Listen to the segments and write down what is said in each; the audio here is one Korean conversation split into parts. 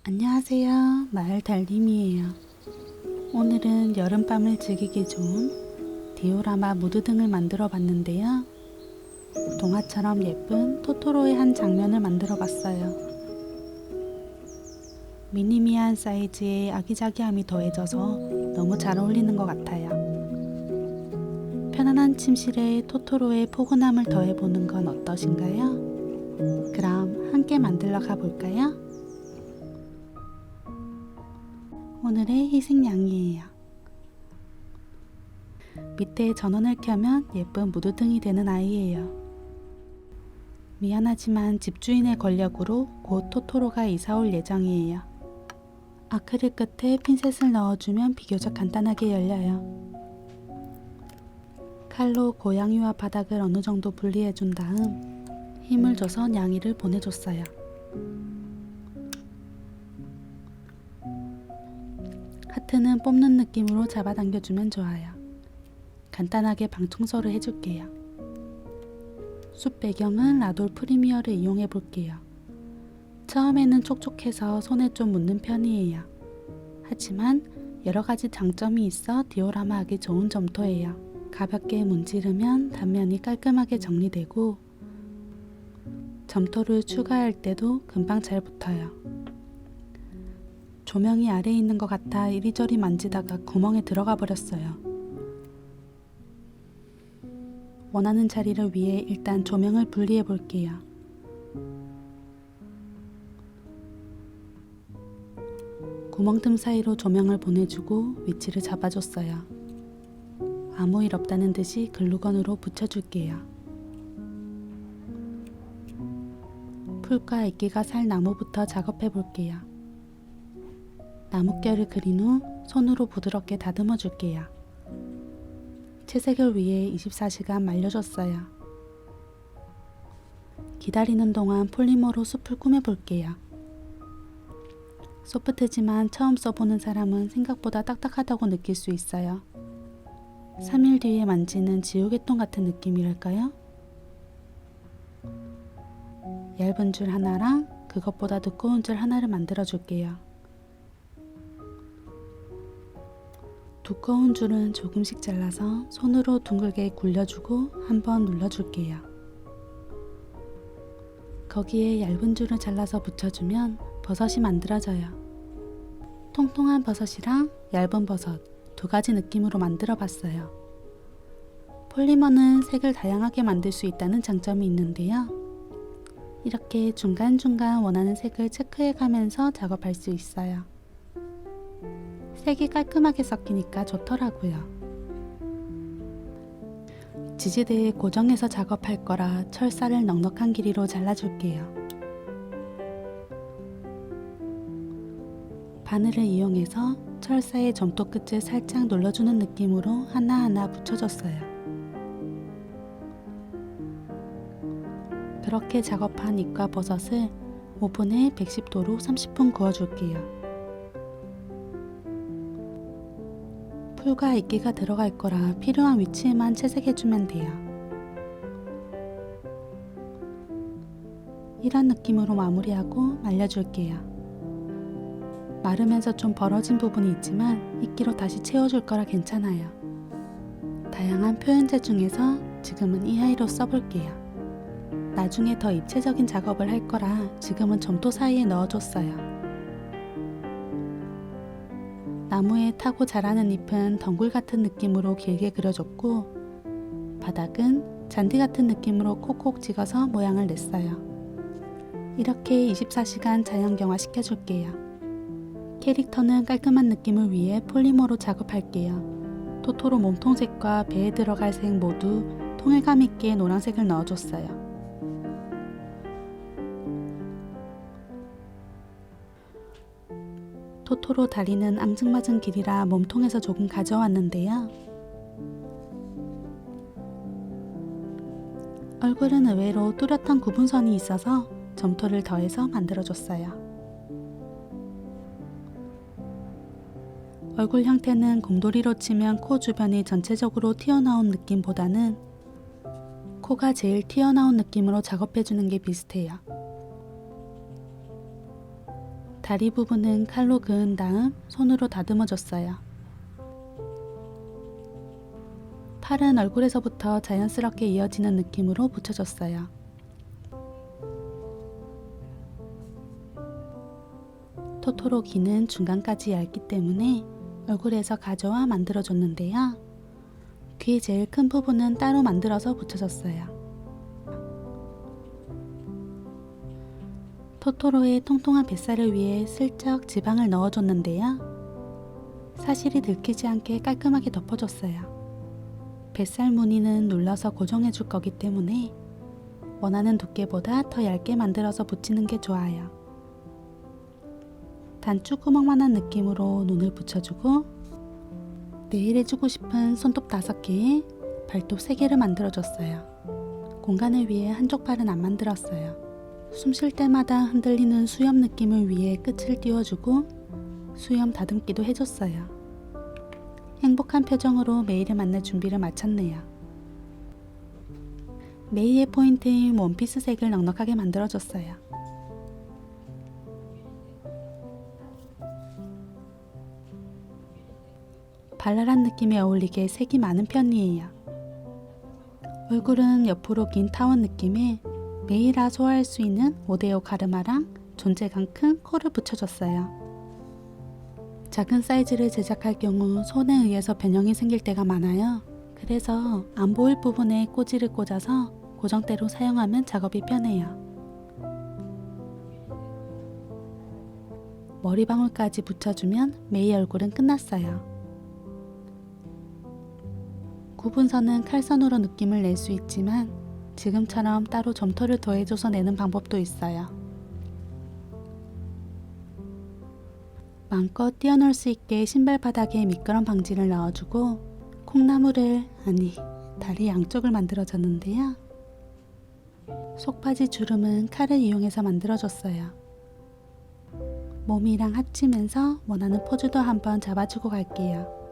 안녕하세요. 마을 달님이에요. 오늘은 여름밤을 즐기기 좋은 디오라마 무드 등을 만들어 봤는데요. 동화처럼 예쁜 토토로의 한 장면을 만들어 봤어요. 미니미한 사이즈에 아기자기함이 더해져서 너무 잘 어울리는 것 같아요. 편안한 침실에 토토로의 포근함을 더해보는 건 어떠신가요? 그럼 함께 만들러 가볼까요? 오늘의 희생양이에요. 밑에 전원을 켜면 예쁜 무드등이 되는 아이예요. 미안하지만 집주인의 권력으로 곧 토토로가 이사올 예정이에요. 아크릴 끝에 핀셋을 넣어주면 비교적 간단하게 열려요. 칼로 고양이와 바닥을 어느 정도 분리해준 다음 힘을 줘서 냥이를 보내줬어요. 하트는 뽑는 느낌으로 잡아당겨주면 좋아요. 간단하게 방 청소를 해줄게요. 숲 배경은 라돌 프리미어를 이용해 볼게요. 처음에는 촉촉해서 손에 좀 묻는 편이에요. 하지만 여러가지 장점이 있어 디오라마 하기 좋은 점토예요. 가볍게 문지르면 단면이 깔끔하게 정리되고 점토를 추가할 때도 금방 잘 붙어요. 조명이 아래에 있는 것 같아 이리저리 만지다가 구멍에 들어가 버렸어요. 원하는 자리를 위해 일단 조명을 분리해 볼게요. 구멍 틈 사이로 조명을 보내주고 위치를 잡아줬어요. 아무 일 없다는 듯이 글루건으로 붙여줄게요. 풀과 이끼가 살 나무부터 작업해 볼게요. 나뭇결을 그린 후 손으로 부드럽게 다듬어 줄게요. 채색을 위해 24시간 말려줬어요. 기다리는 동안 폴리머로 숲을 꾸며볼게요. 소프트지만 처음 써보는 사람은 생각보다 딱딱하다고 느낄 수 있어요. 3일 뒤에 만지는 지우개똥 같은 느낌이랄까요? 얇은 줄 하나랑 그것보다 두꺼운 줄 하나를 만들어 줄게요. 두꺼운 줄은 조금씩 잘라서 손으로 둥글게 굴려주고 한번 눌러줄게요. 거기에 얇은 줄을 잘라서 붙여주면 버섯이 만들어져요. 통통한 버섯이랑 얇은 버섯 두 가지 느낌으로 만들어 봤어요. 폴리머는 색을 다양하게 만들 수 있다는 장점이 있는데요. 이렇게 중간중간 원하는 색을 체크해 가면서 작업할 수 있어요. 색이 깔끔하게 섞이니까 좋더라고요. 지지대에 고정해서 작업할 거라 철사를 넉넉한 길이로 잘라줄게요. 바늘을 이용해서 철사의 점토 끝을 살짝 눌러주는 느낌으로 하나하나 붙여줬어요. 그렇게 작업한 잎과 버섯을 오븐에 110도로 30분 구워줄게요. 풀과 이끼가 들어갈 거라 필요한 위치에만 채색해주면 돼요. 이런 느낌으로 마무리하고 말려줄게요. 마르면서 좀 벌어진 부분이 있지만 이끼로 다시 채워줄 거라 괜찮아요. 다양한 표현제 중에서 지금은 이 아이로 써볼게요. 나중에 더 입체적인 작업을 할 거라 지금은 점토 사이에 넣어줬어요. 나무에 타고 자라는 잎은 덩굴 같은 느낌으로 길게 그려줬고 바닥은 잔디 같은 느낌으로 콕콕 찍어서 모양을 냈어요. 이렇게 24시간 자연경화 시켜줄게요. 캐릭터는 깔끔한 느낌을 위해 폴리머로 작업할게요. 토토로 몸통색과 배에 들어갈 색 모두 통일감 있게 노란색을 넣어줬어요. 토토로 다리는 앙증맞은 길이라 몸통에서 조금 가져왔는데요. 얼굴은 의외로 뚜렷한 구분선이 있어서 점토를 더해서 만들어줬어요. 얼굴 형태는 곰돌이로 치면 코 주변이 전체적으로 튀어나온 느낌보다는 코가 제일 튀어나온 느낌으로 작업해주는 게 비슷해요. 다리 부분은 칼로 그은 다음 손으로 다듬어줬어요. 팔은 얼굴에서부터 자연스럽게 이어지는 느낌으로 붙여줬어요. 토토로 귀는 중간까지 얇기 때문에 얼굴에서 가져와 만들어줬는데요. 귀 제일 큰 부분은 따로 만들어서 붙여줬어요. 토토로의 통통한 뱃살을 위해 슬쩍 지방을 넣어줬는데요. 사실이 들키지 않게 깔끔하게 덮어줬어요. 뱃살 무늬는 눌러서 고정해줄 거기 때문에 원하는 두께보다 더 얇게 만들어서 붙이는 게 좋아요. 단추구멍만한 느낌으로 눈을 붙여주고 네일 해주고 싶은 손톱 5개에 발톱 3개를 만들어줬어요. 공간을 위해 한쪽 발은 안 만들었어요. 숨 쉴 때마다 흔들리는 수염 느낌을 위해 끝을 띄워주고 수염 다듬기도 해줬어요. 행복한 표정으로 메이를 만날 준비를 마쳤네요. 메이의 포인트인 원피스 색을 넉넉하게 만들어줬어요. 발랄한 느낌에 어울리게 색이 많은 편이에요. 얼굴은 옆으로 긴 타원 느낌에 메이라 소화할 수 있는 5대5 가르마랑 존재감 큰 코를 붙여줬어요. 작은 사이즈를 제작할 경우 손에 의해서 변형이 생길 때가 많아요. 그래서 안 보일 부분에 꼬지를 꽂아서 고정대로 사용하면 작업이 편해요. 머리방울까지 붙여주면 메이 얼굴은 끝났어요. 구분선은 칼선으로 느낌을 낼 수 있지만 지금처럼 따로 점토를 더해줘서 내는 방법도 있어요. 마음껏 뛰어놀 수 있게 신발 바닥에 미끄럼 방지를 넣어주고 다리 양쪽을 만들어줬는데요. 속바지 주름은 칼을 이용해서 만들어줬어요. 몸이랑 합치면서 원하는 포즈도 한번 잡아주고 갈게요.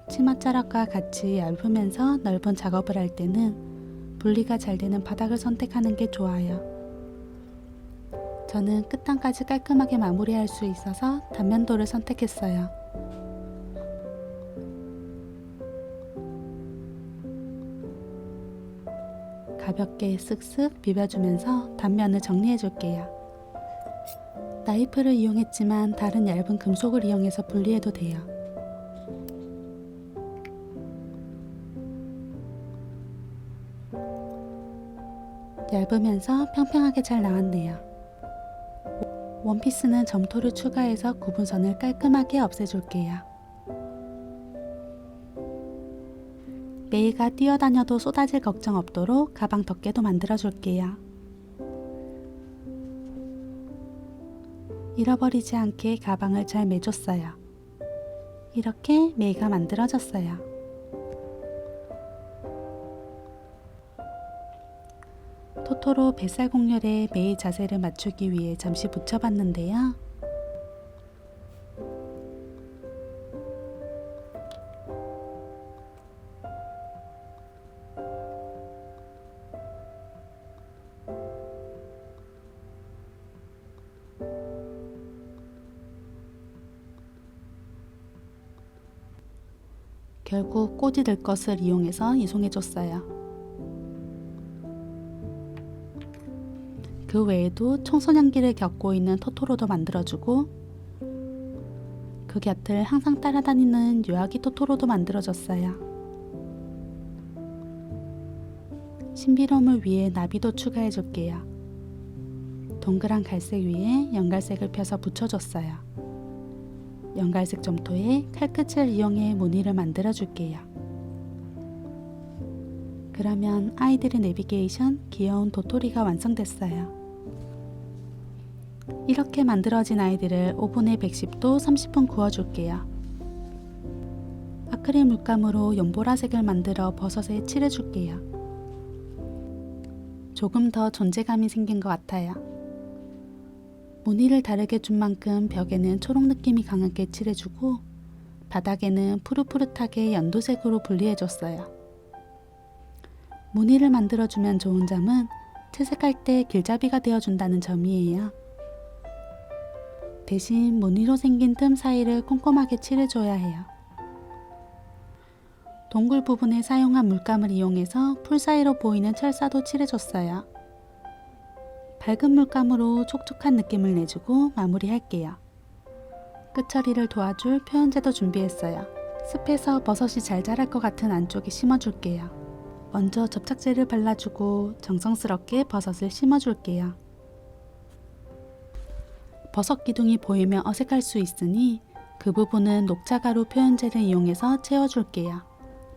치맛자락과 같이 얇으면서 넓은 작업을 할 때는 분리가 잘 되는 바닥을 선택하는 게 좋아요. 저는 끝단까지 깔끔하게 마무리할 수 있어서 단면도를 선택했어요. 가볍게 쓱쓱 비벼주면서 단면을 정리해 줄게요. 나이프를 이용했지만 다른 얇은 금속을 이용해서 분리해도 돼요. 얇으면서 평평하게 잘 나왔네요. 원피스는 점토를 추가해서 구분선을 깔끔하게 없애줄게요. 메이가 뛰어다녀도 쏟아질 걱정 없도록 가방 덮개도 만들어줄게요. 잃어버리지 않게 가방을 잘 매줬어요. 이렇게 메이가 만들어졌어요. 토토로 뱃살 곡렬에 메이 자세를 맞추기 위해 잠시 붙여봤는데요. 결국 꼬지 들 것을 이용해서 이송해줬어요. 그 외에도 청소년기를 겪고 있는 토토로도 만들어주고 그 곁을 항상 따라다니는 유아기 토토로도 만들어줬어요. 신비로움을 위해 나비도 추가해줄게요. 동그란 갈색 위에 연갈색을 펴서 붙여줬어요. 연갈색 점토에 칼끝을 이용해 무늬를 만들어줄게요. 그러면 아이들의 내비게이션 귀여운 도토리가 완성됐어요. 이렇게 만들어진 아이들을 오븐에 110도 30분 구워줄게요. 아크릴 물감으로 연보라색을 만들어 버섯에 칠해줄게요. 조금 더 존재감이 생긴 것 같아요. 무늬를 다르게 준 만큼 벽에는 초록 느낌이 강하게 칠해주고 바닥에는 푸릇푸릇하게 연두색으로 분리해줬어요. 무늬를 만들어주면 좋은 점은 채색할 때 길잡이가 되어준다는 점이에요. 대신 무늬로 생긴 틈 사이를 꼼꼼하게 칠해줘야 해요. 동굴 부분에 사용한 물감을 이용해서 풀 사이로 보이는 철사도 칠해줬어요. 밝은 물감으로 촉촉한 느낌을 내주고 마무리할게요. 끝처리를 도와줄 표현제도 준비했어요. 습해서 버섯이 잘 자랄 것 같은 안쪽에 심어줄게요. 먼저 접착제를 발라주고 정성스럽게 버섯을 심어줄게요. 버섯 기둥이 보이면 어색할 수 있으니 그 부분은 녹차가루 표현제를 이용해서 채워줄게요.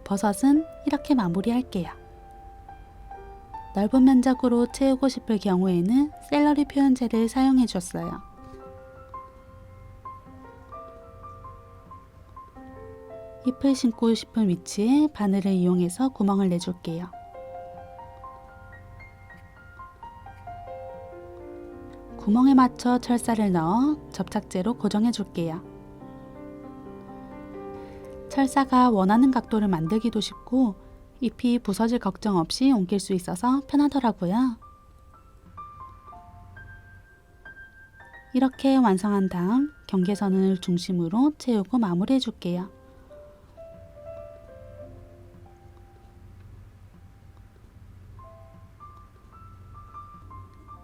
버섯은 이렇게 마무리할게요. 넓은 면적으로 채우고 싶을 경우에는 샐러리 표현제를 사용해줬어요. 잎을 심고 싶은 위치에 바늘을 이용해서 구멍을 내줄게요. 구멍에 맞춰 철사를 넣어 접착제로 고정해 줄게요. 철사가 원하는 각도를 만들기도 쉽고 잎이 부서질 걱정 없이 옮길 수 있어서 편하더라고요. 이렇게 완성한 다음 경계선을 중심으로 채우고 마무리해 줄게요.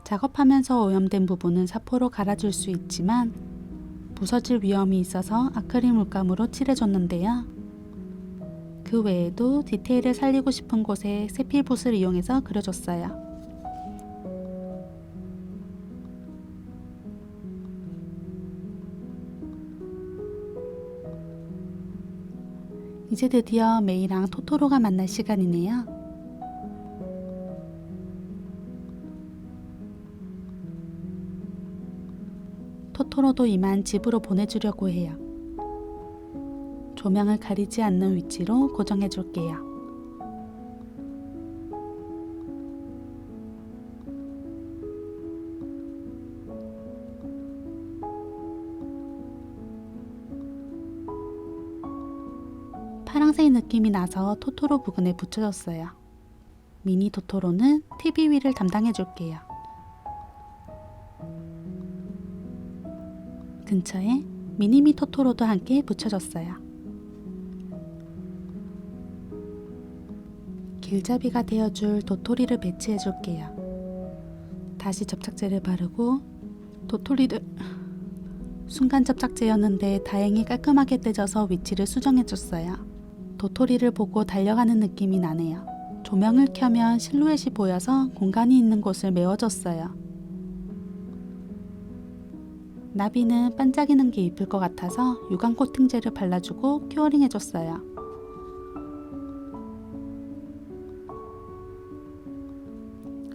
작업하면서 오염된 부분은 사포로 갈아줄 수 있지만 부서질 위험이 있어서 아크릴 물감으로 칠해줬는데요. 그 외에도 디테일을 살리고 싶은 곳에 세필 붓을 이용해서 그려줬어요. 이제 드디어 메이랑 토토로가 만날 시간이네요. 토토로도 이만 집으로 보내주려고 해요. 조명을 가리지 않는 위치로 고정해 줄게요. 파란색 느낌이 나서 토토로 부근에 붙여줬어요. 미니 토토로는 TV 위를 담당해 줄게요. 근처에 미니미 토토로도 함께 붙여줬어요. 길잡이가 되어줄 도토리를 배치해 줄게요. 다시 접착제를 바르고 도토리를 순간 접착제였는데 다행히 깔끔하게 떼져서 위치를 수정해 줬어요. 도토리를 보고 달려가는 느낌이 나네요. 조명을 켜면 실루엣이 보여서 공간이 있는 곳을 메워줬어요. 나비는 반짝이는 게 이쁠 것 같아서 유광 코팅제를 발라주고 큐어링 해줬어요.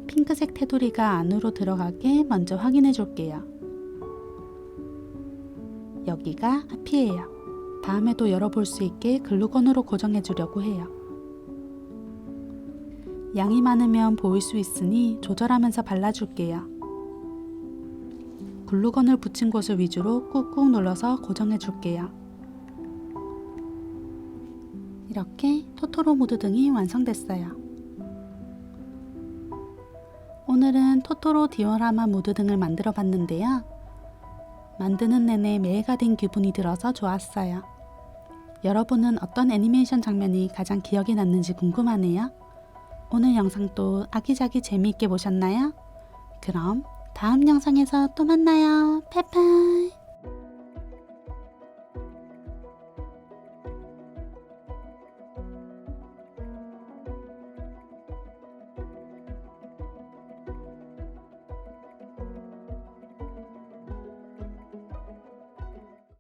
핑크색 테두리가 안으로 들어가게 먼저 확인해 줄게요. 여기가 앞이에요. 다음에도 열어볼 수 있게 글루건으로 고정해 주려고 해요. 양이 많으면 보일 수 있으니 조절하면서 발라줄게요. 글루건을 붙인 곳을 위주로 꾹꾹 눌러서 고정해 줄게요. 이렇게 토토로 무드 등이 완성됐어요. 오늘은 토토로 디오라마 무드 등을 만들어 봤는데요. 만드는 내내 매해가 된 기분이 들어서 좋았어요. 여러분은 어떤 애니메이션 장면이 가장 기억에 남는지 궁금하네요. 오늘 영상도 아기자기 재미있게 보셨나요? 그럼 다음 영상에서 또 만나요. 빠이빠이.